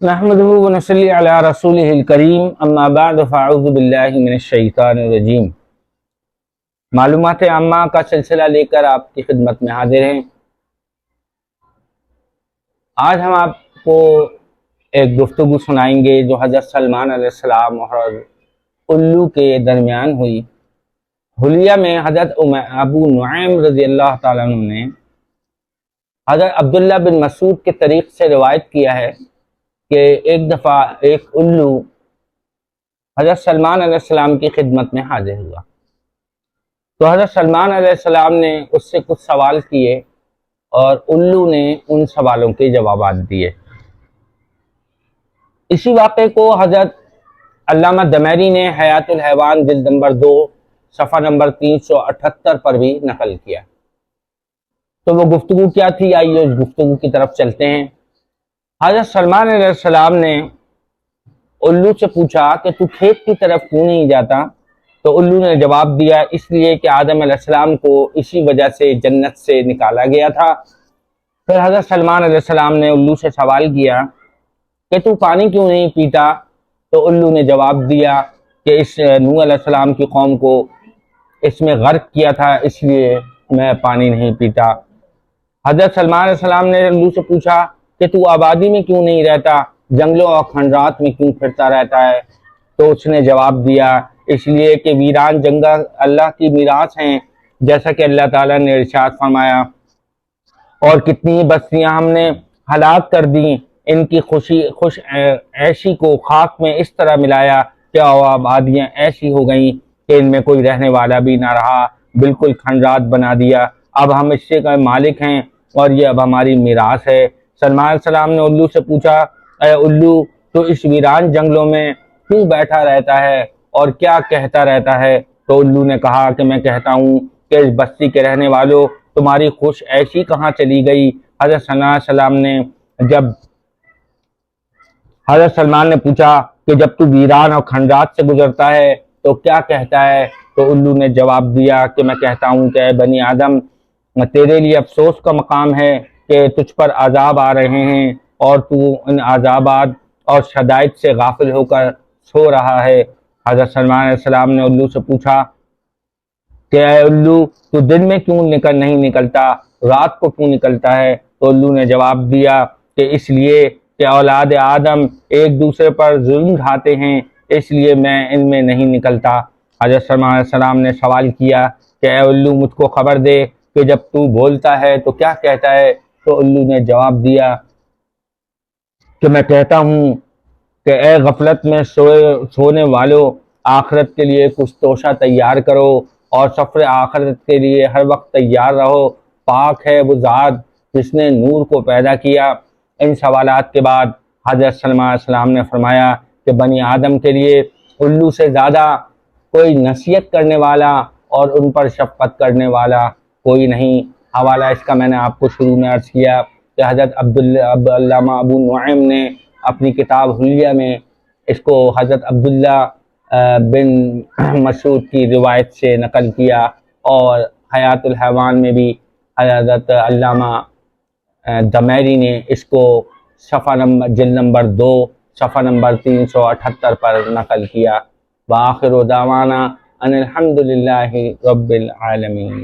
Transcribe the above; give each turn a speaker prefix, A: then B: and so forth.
A: نحمدہ و نصلی علی رسولہ الکریم اما بعد فاعوذ باللہ من الشیطان الرجیم۔ معلومات عامہ کا سلسلہ لے کر آپ کی خدمت میں حاضر ہیں۔ آج ہم آپ کو ایک گفتگو سنائیں گے جو حضرت سلمان علیہ السلام اور الو کے درمیان ہوئی۔ حلیہ میں حضرت ابو نعیم رضی اللہ تعالیٰ عنہ نے حضرت عبداللہ بن مسعود کے طریق سے روایت کیا ہے کہ ایک دفعہ ایک الو حضرت سلمان علیہ السلام کی خدمت میں حاضر ہوا، تو حضرت سلمان علیہ السلام نے اس سے کچھ سوال کیے اور الو نے ان سوالوں کے جوابات دیے۔ اسی واقعے کو حضرت علامہ دمیری نے حیات الحیوان جلد نمبر 2 صفحہ نمبر 378 پر بھی نقل کیا۔ تو وہ گفتگو کیا تھی، آئیے اس گفتگو کی طرف چلتے ہیں۔ حضرت سلمان علیہ السلام نے الو سے پوچھا کہ تو کھیت کی طرف کیوں نہیں جاتا؟ تو الو نے جواب دیا، اس لیے کہ آدم علیہ السلام کو اسی وجہ سے جنت سے نکالا گیا تھا۔ پھر حضرت سلمان علیہ السلام نے الو سے سوال کیا کہ تو پانی کیوں نہیں پیتا؟ تو الو نے جواب دیا کہ اس نوح علیہ السلام کی قوم کو اس میں غرق کیا تھا، اس لیے میں پانی نہیں پیتا۔ حضرت سلمان علیہ السلام نے الو سے پوچھا کہ تو آبادی میں کیوں نہیں رہتا، جنگلوں اور کھنڈرات میں کیوں پھرتا رہتا ہے؟ تو اس نے جواب دیا، اس لیے کہ ویران جنگل اللہ کی میراث ہیں، جیسا کہ اللہ تعالیٰ نے ارشاد فرمایا، اور کتنی بستیاں ہم نے ہلاک کر دیں، ان کی خوش عیشی کو خاک میں اس طرح ملایا کہ آبادیاں ایسی ہو گئیں کہ ان میں کوئی رہنے والا بھی نہ رہا، بالکل کھنڈرات بنا دیا۔ اب ہم اس سے مالک ہیں اور یہ اب ہماری میراث ہے۔ سلمان علیہ السلام نے الو سے پوچھا، اے الو، تو اس ویران جنگلوں میں کیوں بیٹھا رہتا ہے اور کیا کہتا رہتا ہے؟ تو الو نے کہا کہ میں کہتا ہوں کہ اس بستی کے رہنے والوں، تمہاری خوش عیشی کہاں چلی گئی؟ حضرت سلمان نے پوچھا کہ جب تو ویران اور کھنڈرات سے گزرتا ہے تو کیا کہتا ہے؟ تو الو نے جواب دیا کہ میں کہتا ہوں کہ اے بنی آدم، تیرے لیے افسوس کا مقام ہے کہ تجھ پر عذاب آ رہے ہیں اور تو ان عذابات اور شدائد سے غافل ہو کر سو رہا ہے۔ حضرت سلمان علیہ السلام نے الو سے پوچھا کہ اے الو، تو دن میں کیوں نہیں نکلتا، رات کو کیوں نکلتا ہے؟ تو الو نے جواب دیا کہ اس لیے کہ اولاد آدم ایک دوسرے پر ظلم ڈھاتے ہیں، اس لیے میں ان میں نہیں نکلتا۔ حضرت سلمان علیہ السلام نے سوال کیا کہ اے الو، مجھ کو خبر دے کہ جب تو بولتا ہے تو کیا کہتا ہے؟ تو الو نے جواب دیا کہ میں کہتا ہوں کہ اے غفلت میں سونے والو، آخرت کے لیے کچھ توشہ تیار کرو اور سفر آخرت کے لیے ہر وقت تیار رہو، پاک ہے وہ ذات جس نے نور کو پیدا کیا۔ ان سوالات کے بعد حضرت سلمان علیہ السلام نے فرمایا کہ بنی آدم کے لیے الو سے زیادہ کوئی نصیحت کرنے والا اور ان پر شفقت کرنے والا کوئی نہیں۔ حوالہ اس کا میں نے آپ کو شروع میں عرض کیا کہ حضرت علامہ ابو نعیم نے اپنی کتاب حلیہ میں اس کو حضرت عبداللہ بن مسعود کی روایت سے نقل کیا، اور حیات الحیوان میں بھی حضرت علامہ دمیری نے اس کو جلد نمبر 2 صفحہ نمبر 378 پر نقل کیا۔ وآخر دعوانا ان الحمد للہ رب العالمین۔